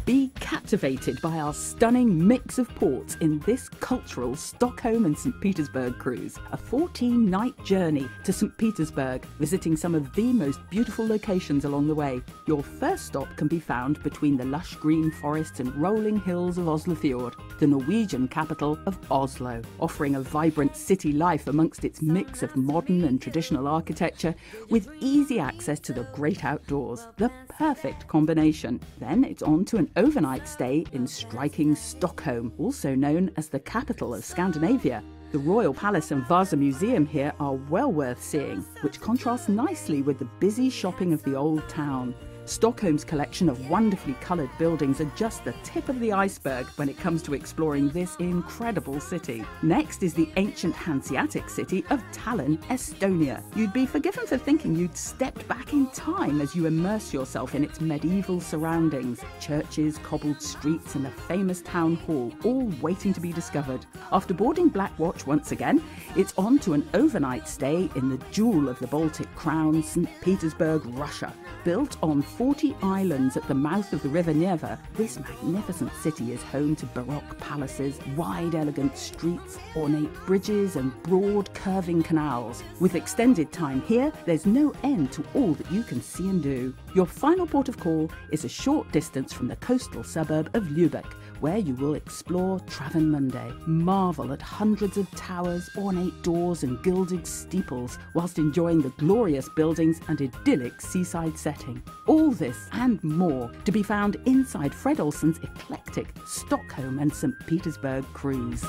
Be captivated by our stunning mix of ports in this cultural Stockholm and St. Petersburg cruise, a 14-night journey to St. Petersburg, visiting some of the most beautiful locations along the way. Your first stop can be found between the lush green forests and rolling hills of Oslofjord, the Norwegian capital of Oslo, offering a vibrant city life amongst its mix of modern and traditional architecture with easy access to the great outdoors. The perfect combination. Then it's on to an overnight stay in striking Stockholm, also known as the capital of Scandinavia. The Royal Palace and Vasa Museum here are well worth seeing, which contrasts nicely with the busy shopping of the old town. Stockholm's collection of wonderfully coloured buildings are just the tip of the iceberg when it comes to exploring this incredible city. Next is the ancient Hanseatic city of Tallinn, Estonia. You'd be forgiven for thinking you'd stepped back in time as you immerse yourself in its medieval surroundings. Churches, cobbled streets and a famous town hall, all waiting to be discovered. After boarding Black Watch once again, it's on to an overnight stay in the jewel of the Baltic crown, St. Petersburg, Russia. Built on 40 islands at the mouth of the River Neva, this magnificent city is home to Baroque palaces, wide elegant streets, ornate bridges and broad curving canals. With extended time here, there's no end to all that you can see and do. Your final port of call is a short distance from the coastal suburb of Lübeck, where you will explore Travemünde, marvel at hundreds of towers, ornate doors and gilded steeples, whilst enjoying the glorious buildings and idyllic seaside setting. All this and more to be found inside Fred Olsen's eclectic Stockholm and St. Petersburg cruise.